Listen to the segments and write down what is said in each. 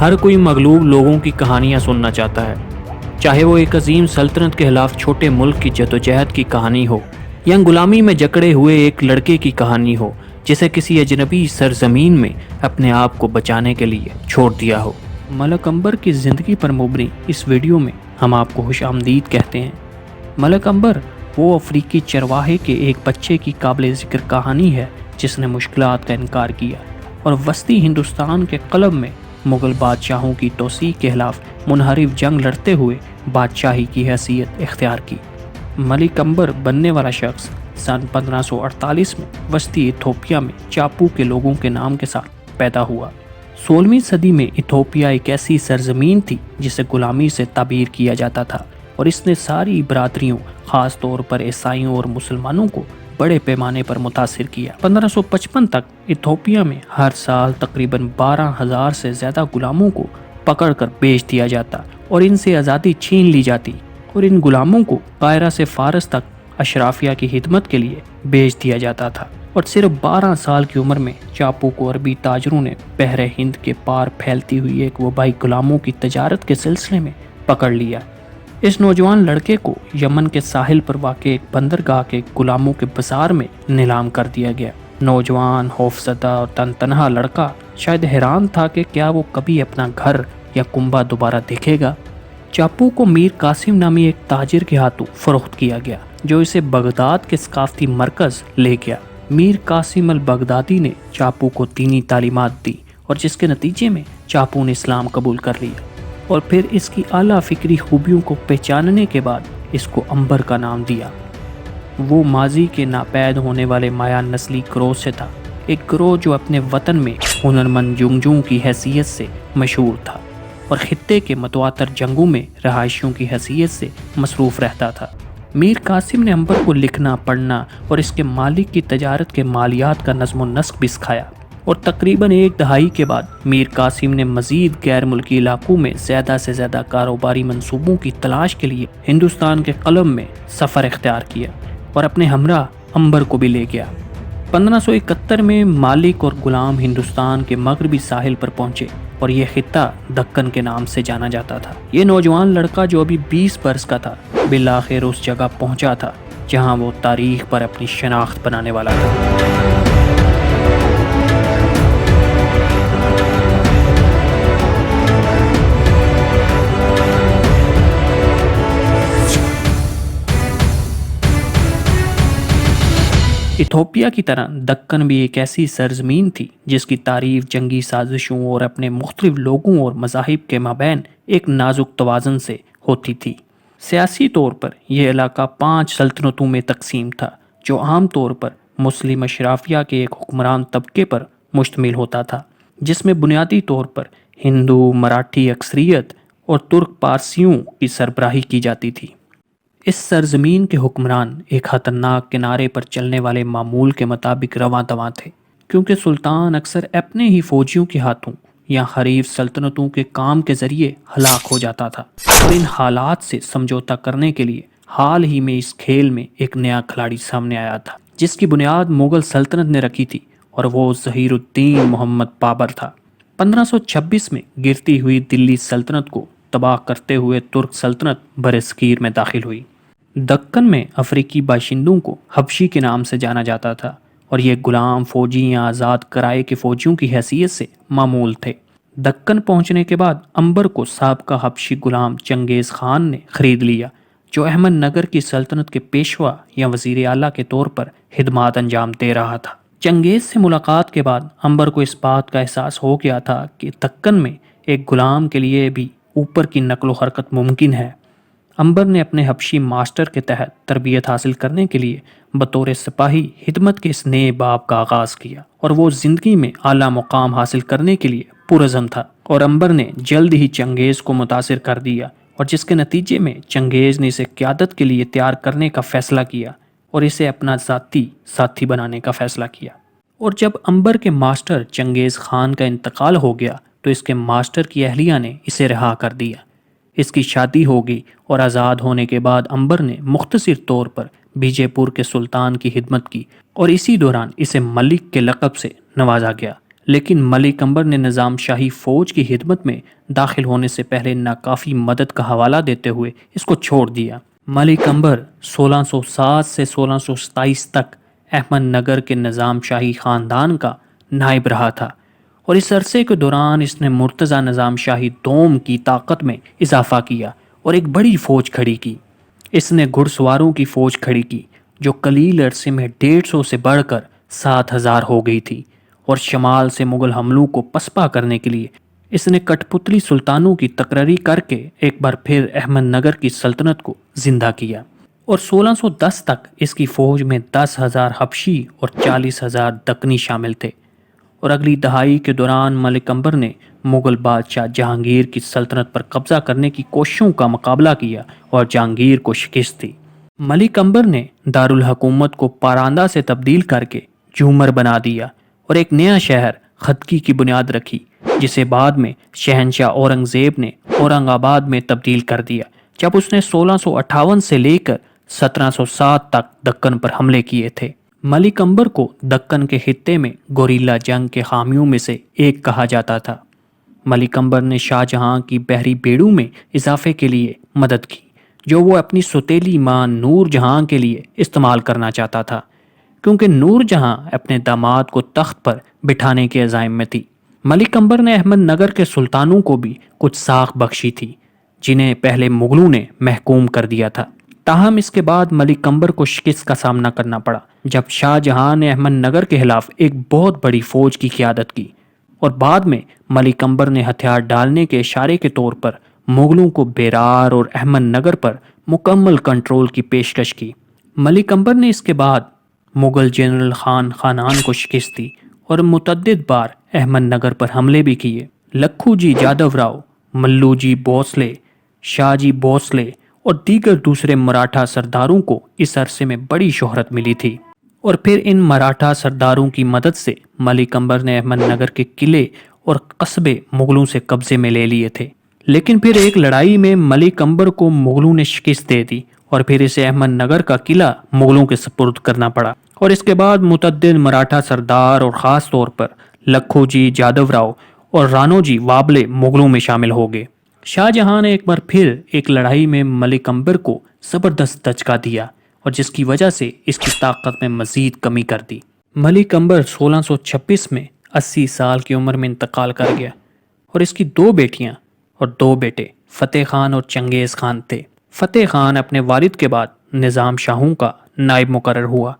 ہر کوئی مغلوب لوگوں کی کہانیاں سننا چاہتا ہے، چاہے وہ ایک عظیم سلطنت کے خلاف چھوٹے ملک کی جدوجہد کی کہانی ہو یا غلامی میں جکڑے ہوئے ایک لڑکے کی کہانی ہو جسے کسی اجنبی سرزمین میں اپنے آپ کو بچانے کے لیے چھوڑ دیا ہو۔ ملک عنبر کی زندگی پر مبنی اس ویڈیو میں ہم آپ کو خوش آمدید کہتے ہیں۔ ملک عنبر وہ افریقی چرواہے کے ایک بچے کی قابل ذکر کہانی ہے جس نے مشکلات کا انکار کیا اور وسطی ہندوستان کے قلب میں مغل بادشاہوں کی توسیع کے خلاف منحرف جنگ لڑتے ہوئے بادشاہی کی حیثیت اختیار کی۔ ملک عنبر بننے والا شخص سن 1548 میں وسطی ایتھوپیا میں چاپو کے لوگوں کے نام کے ساتھ پیدا ہوا۔ 16ویں صدی میں ایتھوپیا ایک ایسی سرزمین تھی جسے غلامی سے تعبیر کیا جاتا تھا اور اس نے ساری برادریوں خاص طور پر عیسائیوں اور مسلمانوں کو بڑے پیمانے پر متاثر کیا۔ 1555 تک ایتھوپیا میں ہر سال تقریباً 12,000 سے زیادہ غلاموں کو پکڑ کر بیچ دیا جاتا اور ان سے آزادی چھین لی جاتی اور ان غلاموں کو قاہرہ سے فارس تک اشرافیہ کی خدمت کے لیے بیچ دیا جاتا تھا اور صرف 12 سال کی عمر میں چاپو کو عربی تاجروں نے بحر ہند کے پار پھیلتی ہوئی ایک وبائی غلاموں کی تجارت کے سلسلے میں پکڑ لیا۔ اس نوجوان لڑکے کو یمن کے ساحل پر واقع ایک بندرگاہ کے غلاموں کے بازار میں نیلام کر دیا گیا۔ نوجوان خوفزدہ اور تنہا لڑکا شاید حیران تھا کہ کیا وہ کبھی اپنا گھر یا کنبہ دوبارہ دیکھے گا۔ چاپو کو میر قاسم نامی ایک تاجر کے ہاتھوں فروخت کیا گیا جو اسے بغداد کے ثقافتی مرکز لے گیا۔ میر قاسم البغدادی نے چاپو کو دینی تعلیمات دی اور جس کے نتیجے میں چاپو نے اسلام قبول کر لیا اور پھر اس کی اعلیٰ فکری خوبیوں کو پہچاننے کے بعد اس کو عنبر کا نام دیا۔ وہ ماضی کے ناپید ہونے والے مایا نسلی گروہ سے تھا، ایک گروہ جو اپنے وطن میں ہنرمند جنگجوؤں کی حیثیت سے مشہور تھا اور خطے کے متواتر جنگوں میں رہائشیوں کی حیثیت سے مصروف رہتا تھا۔ میر قاسم نے عنبر کو لکھنا، پڑھنا اور اس کے مالک کی تجارت کے مالیات کا نظم و نسق بھی سکھایا اور تقریباً ایک دہائی کے بعد میر قاسم نے مزید غیر ملکی علاقوں میں زیادہ سے زیادہ کاروباری منصوبوں کی تلاش کے لیے ہندوستان کے قلب میں سفر اختیار کیا اور اپنے ہمراہ عنبر کو بھی لے گیا۔ 1571 میں مالک اور غلام ہندوستان کے مغربی ساحل پر پہنچے اور یہ خطہ دکن کے نام سے جانا جاتا تھا۔ یہ نوجوان لڑکا جو ابھی 20 برس کا تھا بالآخر اس جگہ پہنچا تھا جہاں وہ تاریخ پر اپنی شناخت بنانے والا تھا۔ ایتھوپیا کی طرح دکن بھی ایک ایسی سرزمین تھی جس کی تعریف جنگی سازشوں اور اپنے مختلف لوگوں اور مذاہب کے مابین ایک نازک توازن سے ہوتی تھی۔ سیاسی طور پر یہ علاقہ 5 سلطنتوں میں تقسیم تھا جو عام طور پر مسلم اشرافیہ کے ایک حکمران طبقے پر مشتمل ہوتا تھا جس میں بنیادی طور پر ہندو، مراٹھی اکثریت اور ترک پارسیوں کی سربراہی کی جاتی تھی۔ اس سرزمین کے حکمران ایک خطرناک کنارے پر چلنے والے معمول کے مطابق رواں دواں تھے کیونکہ سلطان اکثر اپنے ہی فوجیوں کے ہاتھوں یا حریف سلطنتوں کے کام کے ذریعے ہلاک ہو جاتا تھا اور ان حالات سے سمجھوتا کرنے کے لیے حال ہی میں اس کھیل میں ایک نیا کھلاڑی سامنے آیا تھا جس کی بنیاد مغل سلطنت نے رکھی تھی اور وہ ظہیر الدین محمد بابر تھا۔ 1526 میں گرتی ہوئی دلی سلطنت کو تباہ کرتے ہوئے ترک سلطنت برصغیر میں داخل ہوئی۔ دکن میں افریقی باشندوں کو حبشی کے نام سے جانا جاتا تھا اور یہ غلام فوجی یا آزاد کرائے کے فوجیوں کی حیثیت سے معمول تھے۔ دکن پہنچنے کے بعد عنبر کو سابقہ حبشی غلام چنگیز خان نے خرید لیا جو احمد نگر کی سلطنت کے پیشوا یا وزیر اعلیٰ کے طور پر خدمات انجام دے رہا تھا۔ چنگیز سے ملاقات کے بعد عنبر کو اس بات کا احساس ہو گیا تھا کہ دکن میں ایک غلام کے لیے بھی اوپر کی نقل و حرکت ممکن ہے۔ عنبر نے اپنے حبشی ماسٹر کے تحت تربیت حاصل کرنے کے لیے بطور سپاہی خدمت کے اس نئے باب کا آغاز کیا اور وہ زندگی میں اعلیٰ مقام حاصل کرنے کے لیے پرعزم تھا اور عنبر نے جلد ہی چنگیز کو متاثر کر دیا اور جس کے نتیجے میں چنگیز نے اسے قیادت کے لیے تیار کرنے کا فیصلہ کیا اور اسے اپنا ذاتی ساتھی بنانے کا فیصلہ کیا۔ اور جب عنبر کے ماسٹر چنگیز خان کا انتقال ہو گیا تو اس کے ماسٹر کی اہلیہ نے اسے رہا کر دیا۔ اس کی شادی ہو گئی اور آزاد ہونے کے بعد عنبر نے مختصر طور پر بیجے پور کے سلطان کی خدمت کی اور اسی دوران اسے ملک کے لقب سے نوازا گیا، لیکن ملک عنبر نے نظام شاہی فوج کی خدمت میں داخل ہونے سے پہلے ناکافی مدد کا حوالہ دیتے ہوئے اس کو چھوڑ دیا۔ ملک عنبر 1607 سے 1627 تک احمد نگر کے نظام شاہی خاندان کا نائب رہا تھا، اور اس عرصے کے دوران اس نے مرتضی نظام شاہی دوم کی طاقت میں اضافہ کیا اور ایک بڑی فوج کھڑی کی۔ اس نے گھڑ سواروں کی فوج کھڑی کی جو قلیل عرصے میں 150 سے بڑھ کر 7000 ہو گئی تھی، اور شمال سے مغل حملوں کو پسپا کرنے کے لیے اس نے کٹ پتلی سلطانوں کی تقرری کر کے ایک بار پھر احمد نگر کی سلطنت کو زندہ کیا، اور 1610 تک اس کی فوج میں 10,000 حبشی اور 40,000 دکنی شامل تھے۔ اور اگلی دہائی کے دوران ملک عنبر نے مغل بادشاہ جہانگیر کی سلطنت پر قبضہ کرنے کی کوششوں کا مقابلہ کیا اور جہانگیر کو شکست دی۔ ملک عنبر نے دارالحکومت کو پاراندہ سے تبدیل کر کے جھومر بنا دیا اور ایک نیا شہر خدکی کی بنیاد رکھی، جسے بعد میں شہنشاہ اورنگ زیب نے اورنگ آباد میں تبدیل کر دیا جب اس نے 1658 سے لے کر 1707 تک دکن پر حملے کیے تھے۔ ملک عنبر کو دکن کے خطے میں گوریلا جنگ کے حامیوں میں سے ایک کہا جاتا تھا۔ ملک عنبر نے شاہ جہاں کی بحری بیڑوں میں اضافے کے لیے مدد کی، جو وہ اپنی سوتیلی ماں نور جہاں کے لیے استعمال کرنا چاہتا تھا، کیونکہ نور جہاں اپنے داماد کو تخت پر بٹھانے کے عزائم میں تھی۔ ملک عنبر نے احمد نگر کے سلطانوں کو بھی کچھ ساکھ بخشی تھی، جنہیں پہلے مغلوں نے محکوم کر دیا تھا۔ تاہم اس کے بعد ملک عنبر کو شکست کا سامنا کرنا پڑا جب شاہ جہاں نے احمد نگر کے خلاف ایک بہت بڑی فوج کی قیادت کی، اور بعد میں ملک عنبر نے ہتھیار ڈالنے کے اشارے کے طور پر مغلوں کو بیرار اور احمد نگر پر مکمل کنٹرول کی پیشکش کی۔ ملک عنبر نے اس کے بعد مغل جنرل خانان کو شکست دی اور متعدد بار احمد نگر پر حملے بھی کیے۔ لکھو جی جادو راؤ، ملو جی بھوسلے، شاہ جی بھوسلے اور دیگر دوسرے مراٹھا سرداروں کو اس عرصے میں بڑی شہرت ملی تھی، اور پھر ان مراٹھا سرداروں کی مدد سے ملک عنبر نے احمد نگر کے قلعے اور قصبے مغلوں سے قبضے میں لے لیے تھے۔ لیکن پھر ایک لڑائی میں ملک عنبر کو مغلوں نے شکست دے دی، اور پھر اسے احمد نگر کا قلعہ مغلوں کے سپرد کرنا پڑا، اور اس کے بعد متعدد مراٹھا سردار اور خاص طور پر لکھو جی جادو راؤ اور رانو جی وابلے مغلوں میں شامل ہو گئے۔ شاہ جہاں نے ایک بار پھر ایک لڑائی میں ملک عنبر کو زبردست دھچکا دیا، اور جس کی وجہ سے اس کی طاقت میں مزید کمی کر دی۔ ملک عنبر 1626 میں 80 سال کی عمر میں انتقال کر گیا، اور اس کی 2 بیٹیاں اور 2 بیٹے فتح خان اور چنگیز خان تھے۔ فتح خان اپنے والد کے بعد نظام شاہوں کا نائب مقرر ہوا،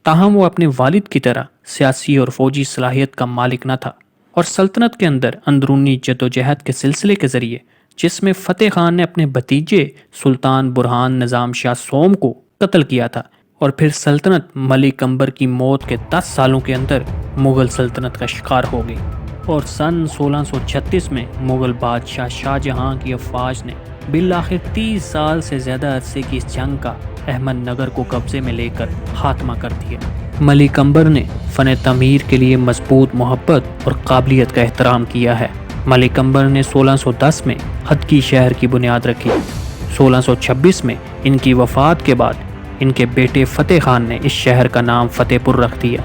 تاہم وہ اپنے والد کی طرح سیاسی اور فوجی صلاحیت کا مالک نہ تھا، اور سلطنت کے اندر اندرونی جدوجہد کے سلسلے کے ذریعے، جس میں فتح خان نے اپنے بھتیجے سلطان برہان نظام شاہ سوم کو قتل کیا تھا، اور پھر سلطنت ملک عنبر کی موت کے 10 سالوں کے اندر مغل سلطنت کا شکار ہو گئی، اور سن 1636 میں مغل بادشاہ شاہ جہاں کی افواج نے بالآخر 30 سال سے زیادہ عرصے کی اس جنگ کا احمد نگر کو قبضے میں لے کر خاتمہ کر دیا۔ ملک عنبر نے فن تعمیر کے لیے مضبوط محبت اور قابلیت کا احترام کیا ہے۔ ملک عنبر نے 1610 میں خدکی شہر کی بنیاد رکھی۔ 1626 میں ان کی وفات کے بعد ان کے بیٹے فتح خان نے اس شہر کا نام فتح پور رکھ دیا۔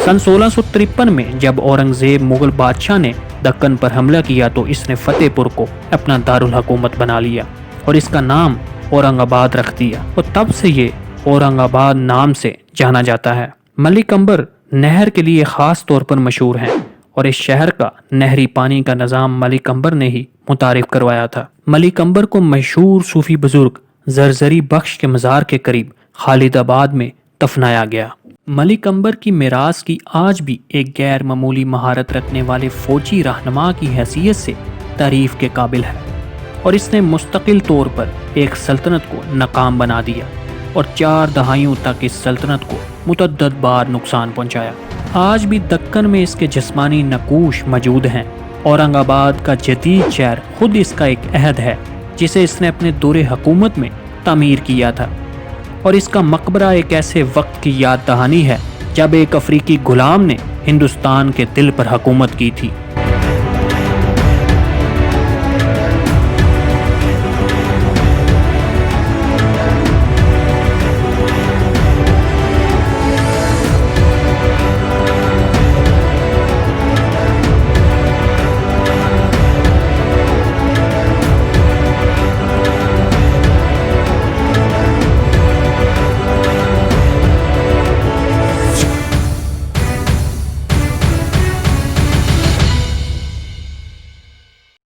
سن 1653 میں جب اورنگزیب مغل بادشاہ نے دکن پر حملہ کیا تو اس نے فتح پور کو اپنا دارالحکومت بنا لیا اور اس کا نام اورنگ آباد رکھ دیا، اور تب سے یہ اورنگ آباد نام سے جانا جاتا ہے۔ ملک عنبر نہر کے لیے خاص طور پر مشہور ہیں، اور اس شہر کا نہری پانی کا نظام ملک عنبر نے ہی متعارف کروایا تھا۔ ملک عنبر کو مشہور صوفی بزرگ زرزری بخش کے مزار کے قریب خالد آباد میں دفنایا گیا۔ ملک عنبر کی میراث کی آج بھی ایک غیر معمولی مہارت رکھنے والے فوجی رہنما کی حیثیت سے تعریف کے قابل ہے، اور اس نے مستقل طور پر ایک سلطنت کو ناکام بنا دیا اور 4 دہائیوں تک اس سلطنت کو متعدد بار نقصان پہنچایا۔ آج بھی دکن میں اس کے جسمانی نقوش موجود ہیں۔ اورنگ آباد کا جدید شہر خود اس کا ایک عہد ہے جسے اس نے اپنے دور حکومت میں تعمیر کیا تھا، اور اس کا مقبرہ ایک ایسے وقت کی یاد دہانی ہے جب ایک افریقی غلام نے ہندوستان کے دل پر حکومت کی تھی۔